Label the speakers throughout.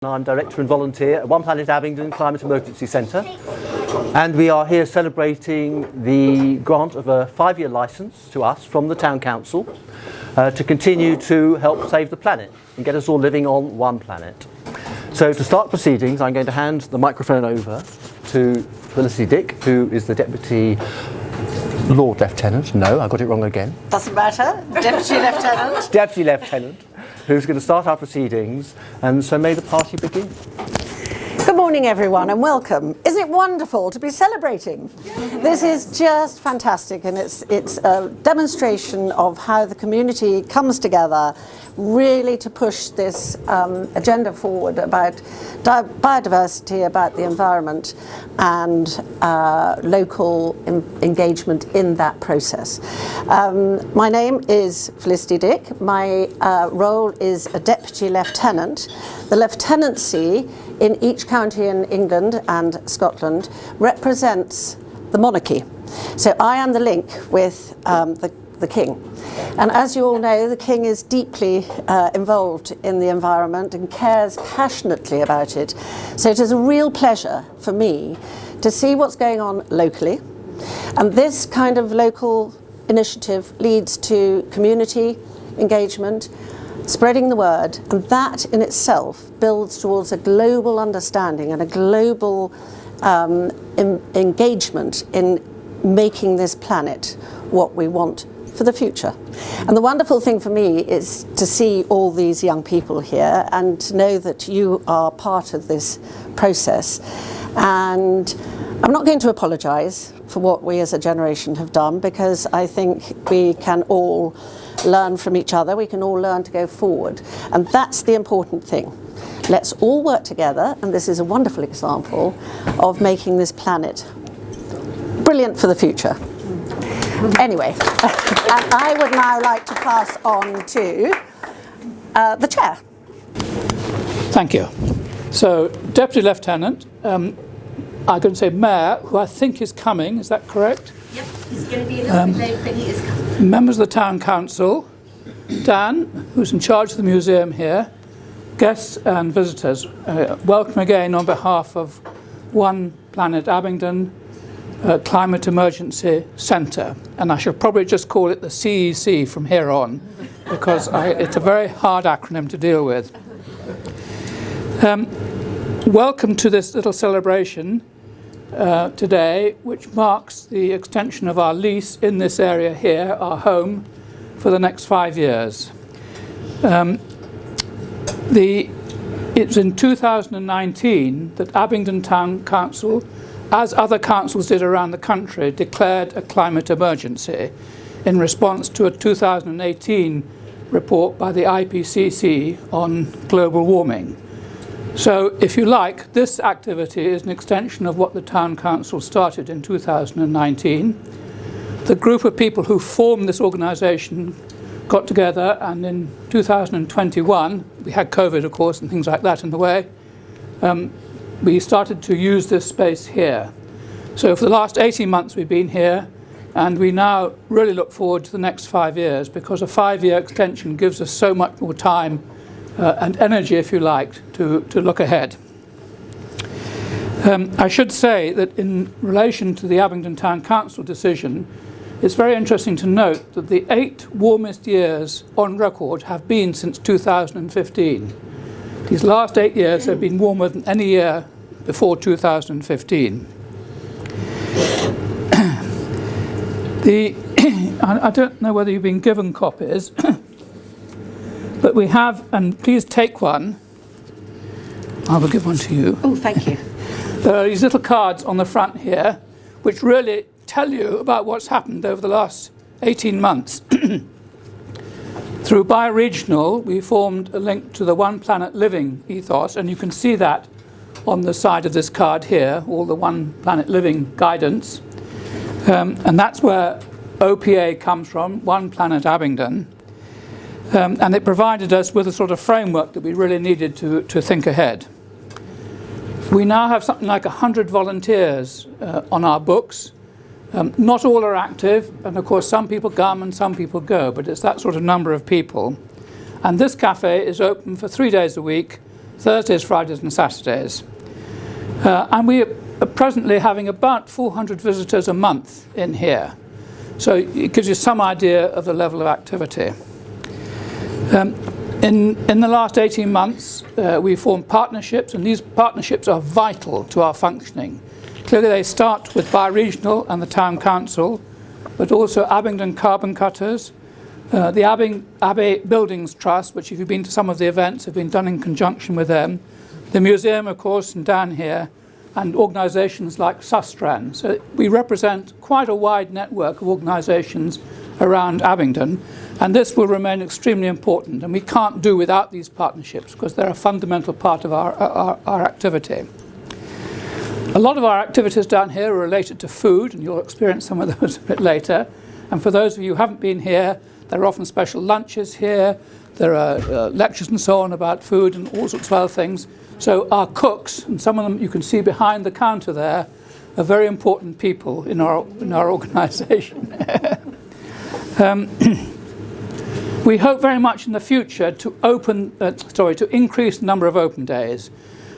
Speaker 1: I'm Director and Volunteer at One Planet Abingdon Climate Emergency Centre, and we are here celebrating the grant of a 5-year licence to us from the Town Council to continue to help save the planet and get us all living on one planet. So to start proceedings, I'm going to hand the microphone over to Felicity Dick, who is the Deputy Lord Lieutenant. No, I got it wrong again.
Speaker 2: Doesn't matter. Deputy Lieutenant.
Speaker 1: Deputy Lieutenant, who's going to start our proceedings, and so may the party begin.
Speaker 2: Good morning, everyone, and welcome. Isn't it wonderful to be celebrating? This is just fantastic, and it's a demonstration of how the community comes together really to push this agenda forward about biodiversity, about the environment, and local engagement in that process. My name is Felicity Dick. My role is a Deputy Lieutenant. The lieutenancy in each county in England and Scotland represents the monarchy. So I am the link with the King. And as you all know, the King is deeply involved in the environment and cares passionately about it. So it is a real pleasure for me to see what's going on locally. And this kind of local initiative leads to community engagement, spreading the word, and that in itself builds towards a global understanding and a global engagement in making this planet what we want for the future. And the wonderful thing for me is to see all these young people here and to know that you are part of this process. And I'm not going to apologise for what we as a generation have done, because I think we can all learn from each other, we can all learn to go forward, and that's the important thing. Let's all work together, and this is a wonderful example of making this planet brilliant for the future. Anyway, and I would now like to pass on to the Chair.
Speaker 3: Thank you. So, Deputy Lieutenant, I'm going to say Mayor, who I think is coming, is that correct?
Speaker 4: Yep, he's going to be a little bit late, but he is coming.
Speaker 3: Members of the Town Council, Dan, who's in charge of the museum here, guests and visitors, welcome again on behalf of One Planet Abingdon Climate Emergency Centre. And I should probably just call it the CEC from here on, because it's a very hard acronym to deal with. Welcome to this little celebration today, which marks the extension of our lease in this area here, our home, for the next 5 years. It's in 2019 that Abingdon Town Council, as other councils did around the country, declared a climate emergency in response to a 2018 report by the IPCC on global warming. So, if you like, this activity is an extension of what the Town Council started in 2019. The group of people who formed this organisation got together, and in 2021, we had COVID, of course, and things like that in the way, we started to use this space here. So for the last 18 months we've been here, and we now really look forward to the next 5 years, because a 5-year extension gives us so much more time and energy, if you like, to look ahead. I should say that in relation to the Abingdon Town Council decision, it's very interesting to note that the 8 warmest years on record have been since 2015. These last 8 years have been warmer than any year before 2015. I don't know whether you've been given copies, but we have, and please take one. I will give one to you.
Speaker 2: Oh, thank you.
Speaker 3: There are these little cards on the front here, which really tell you about what's happened over the last 18 months. Through Bioregional, we formed a link to the One Planet Living ethos, and you can see that on the side of this card here, all the One Planet Living guidance. And that's where OPA comes from, One Planet Abingdon. And it provided us with a sort of framework that we really needed to think ahead. We now have something like 100 volunteers on our books. Not all are active, and of course some people come and some people go, but it's that sort of number of people. And this cafe is open for 3 days a week, Thursdays, Fridays and Saturdays. And we are presently having about 400 visitors a month in here. So it gives you some idea of the level of activity. In the last 18 months, we formed partnerships, and these partnerships are vital to our functioning. Clearly they start with Bioregional and the Town Council, but also Abingdon Carbon Cutters, the Abbey Buildings Trust, which if you've been to some of the events have been done in conjunction with them, the museum of course and down here, and organisations like Sustran. So we represent quite a wide network of organisations around Abingdon, and this will remain extremely important, and we can't do without these partnerships because they're a fundamental part of our activity. A lot of our activities down here are related to food, and you'll experience some of those a bit later. And for those of you who haven't been here, there are often special lunches here, there are lectures and so on about food and all sorts of other things. So our cooks, and some of them you can see behind the counter there, are very important people in our organisation. We hope very much in the future to increase the number of open days.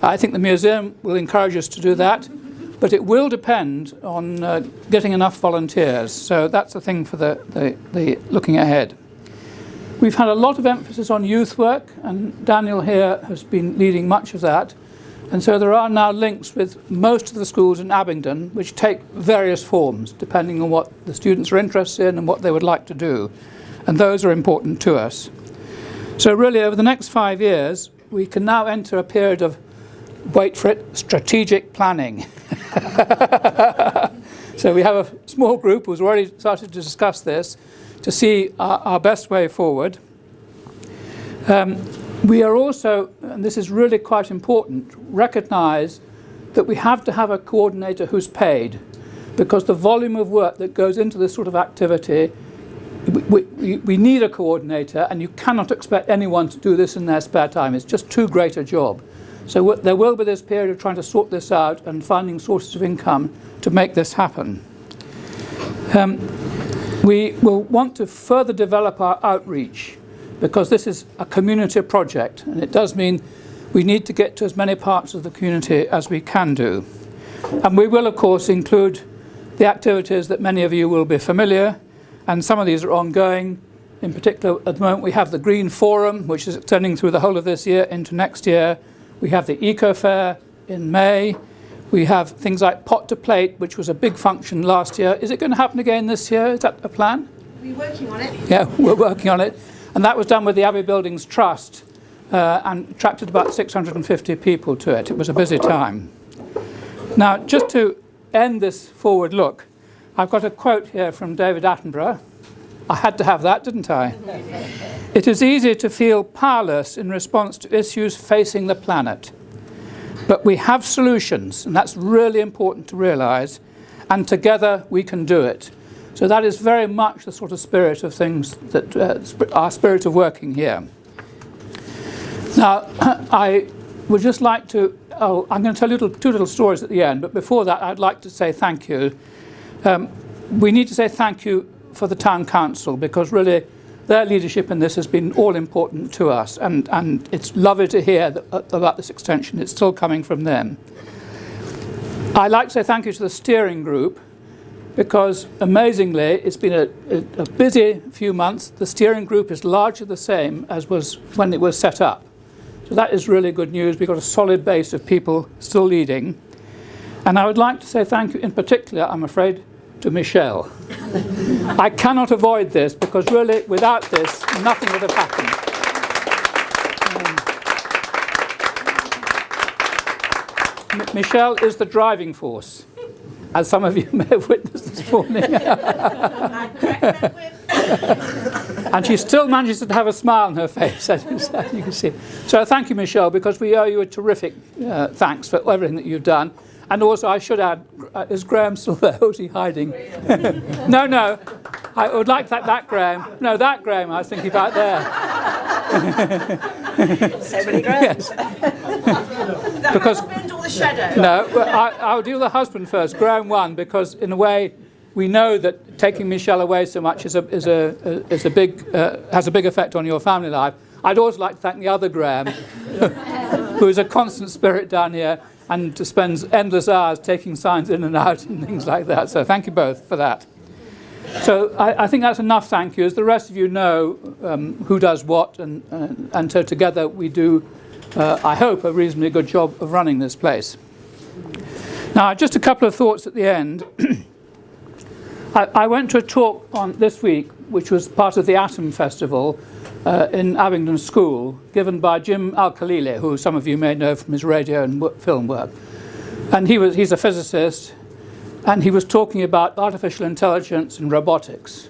Speaker 3: I think the museum will encourage us to do that, but it will depend on getting enough volunteers. So that's the thing for the looking ahead. We've had a lot of emphasis on youth work, and Daniel here has been leading much of that. And so there are now links with most of the schools in Abingdon, which take various forms, depending on what the students are interested in and what they would like to do. And those are important to us. So really, over the next 5 years, we can now enter a period of, wait for it, strategic planning. So we have a small group who's already started to discuss this to see our best way forward. We are also, and this is really quite important, recognise that we have to have a coordinator who's paid, because the volume of work that goes into this sort of activity, we need a coordinator, and you cannot expect anyone to do this in their spare time. It's just too great a job. So there will be this period of trying to sort this out and finding sources of income to make this happen. We will want to further develop our outreach, because this is a community project, and it does mean we need to get to as many parts of the community as we can do. And we will, of course, include the activities that many of you will be familiar, and some of these are ongoing. In particular, at the moment, we have the Green Forum, which is extending through the whole of this year into next year. We have the Eco Fair in May. We have things like Pot to Plate, which was a big function last year. Is it going to happen again this year? Is that a plan?
Speaker 4: We're working on it.
Speaker 3: Yeah, we're working on it. And that was done with the Abbey Buildings Trust and attracted about 650 people to it. It was a busy time. Now, just to end this forward look, I've got a quote here from David Attenborough. I had to have that, didn't I? It is easy to feel powerless in response to issues facing the planet. But we have solutions, and that's really important to realise, and together we can do it. So that is very much the sort of spirit of things, that our spirit of working here. Now, I would just like to, I'm going to tell two little stories at the end, but before that I'd like to say thank you. We need to say thank you for the Town Council, because really their leadership in this has been all important to us, and it's lovely to hear about this extension. It's still coming from them. I'd like to say thank you to the steering group, because amazingly it's been a busy few months. The steering group is largely the same as was when it was set up. So that is really good news. We've got a solid base of people still leading. And I would like to say thank you in particular, I'm afraid, to Michelle. I cannot avoid this, because really without this nothing would have happened. Michelle is the driving force, as some of you may have witnessed this morning. And she still manages to have a smile on her face, as you can see. So thank you, Michelle, because we owe you a terrific thanks for everything that you've done. And also, I should add, is Graham still there? Or is he hiding? No. I would like that Graham. No, that Graham I was thinking about there.
Speaker 2: So many Grahams.
Speaker 4: Yes.
Speaker 3: Because
Speaker 4: Or the shadow?
Speaker 3: no, but I'll deal with the husband first. Graham won, because in a way we know that taking Michelle away so much has a big effect on your family life. I'd also like to thank the other Graham. who is a constant spirit down here and spends endless hours taking signs in and out and things like that. So thank you both for that. So I think that's enough thank yous. The rest of you know who does what, and so together we do, I hope, a reasonably good job of running this place. Now, just a couple of thoughts at the end. I went to a talk on this week, which was part of the Atom Festival in Abingdon School, given by Jim Al-Khalili, who some of you may know from his radio and film work. And he's a physicist, and he was talking about artificial intelligence and robotics.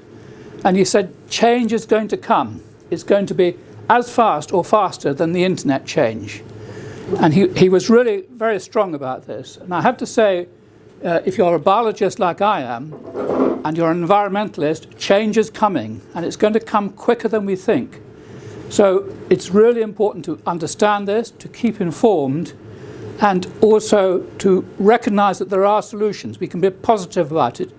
Speaker 3: And he said, change is going to come. It's going to be as fast or faster than the internet change. And he was really very strong about this. And I have to say, if you're a biologist like I am, and you're an environmentalist, change is coming, and it's going to come quicker than we think. So it's really important to understand this, to keep informed, and also to recognize that there are solutions. We can be positive about it.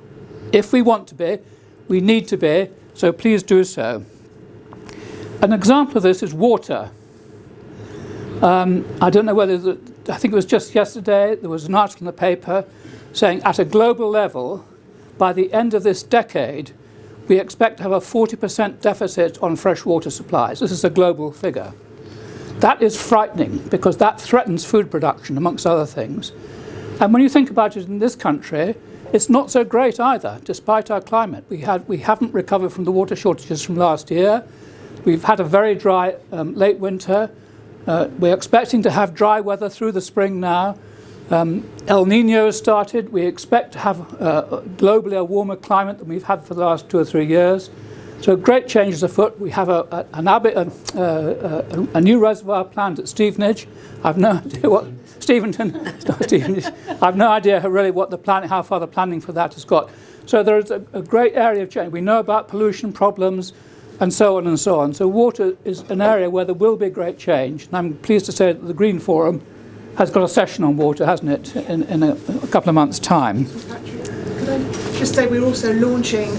Speaker 3: If we want to be, we need to be, so please do so. An example of this is water. I don't know whether, I think it was just yesterday, there was an article in the paper saying at a global level, by the end of this decade, we expect to have a 40% deficit on fresh water supplies. This is a global figure. That is frightening because that threatens food production, amongst other things. And when you think about it in this country, it's not so great either, despite our climate. We haven't recovered from the water shortages from last year. We've had a very dry late winter. We're expecting to have dry weather through the spring now. El Nino has started. We expect to have globally a warmer climate than we've had for the last 2 or 3 years. So great changes afoot. We have a new reservoir planned at Stevenage. I've no idea what Steventon. It's not Stevenage. I've no idea really what how far the planning for that has got. So there is a great area of change. We know about pollution problems, and so on and so on. So water is an area where there will be great change. And I'm pleased to say that the Green Forum has got a session on water, hasn't it, in a couple of months' time.
Speaker 4: Could I just say we're also launching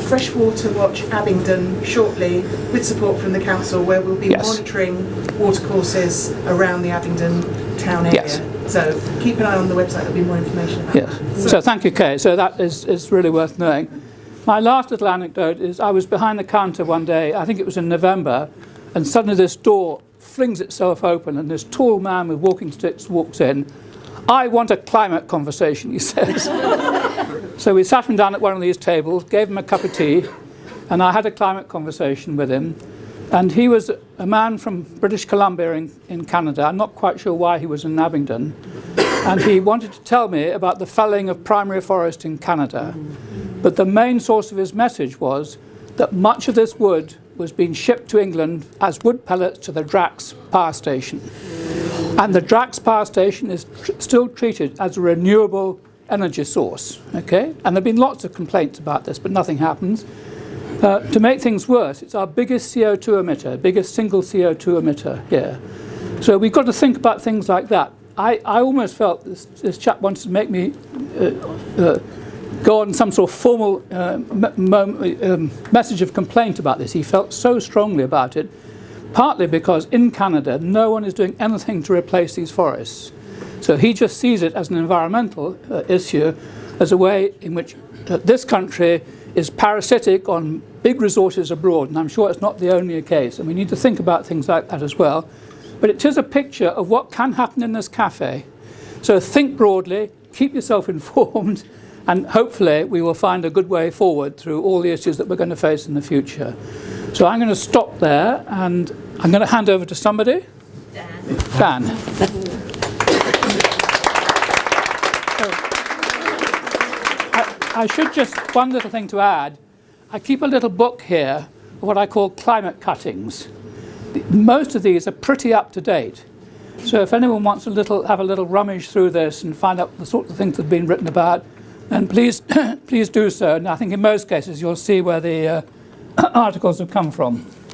Speaker 4: Freshwater Watch Abingdon shortly with support from the council, where we'll be monitoring watercourses around the Abingdon town area.
Speaker 3: Yes.
Speaker 4: So keep an eye on the website, there'll be more information about that.
Speaker 3: So thank you, Kay. So that is really worth knowing. My last little anecdote is I was behind the counter one day, I think it was in November, and suddenly this door flings itself open and this tall man with walking sticks walks in. I want a climate conversation, he says. So we sat him down at one of these tables, gave him a cup of tea, and I had a climate conversation with him. And he was a man from British Columbia in Canada. I'm not quite sure why he was in Abingdon. And he wanted to tell me about the felling of primary forest in Canada. But the main source of his message was that much of this wood was being shipped to England as wood pellets to the Drax power station. And the Drax power station is still treated as a renewable energy source, okay? And there have been lots of complaints about this, but nothing happens. To make things worse, it's our biggest CO2 emitter, biggest single CO2 emitter here. So we've got to think about things like that. I almost felt this chap wanted to make me go on some sort of formal message of complaint about this. He felt so strongly about it, partly because in Canada no one is doing anything to replace these forests. So he just sees it as an environmental issue, as a way in which this country is parasitic on big resources abroad, and I'm sure it's not the only case, and we need to think about things like that as well. But it is a picture of what can happen in this cafe. So think broadly, keep yourself informed, and hopefully we will find a good way forward through all the issues that we're going to face in the future. So I'm going to stop there, and I'm going to hand over to somebody. Dan. I should just, one little thing to add, I keep a little book here of what I call climate cuttings. Most of these are pretty up to date. So if anyone wants have a little rummage through this and find out the sorts of things that have been written about, then please, please do so. And I think in most cases you'll see where the articles have come from.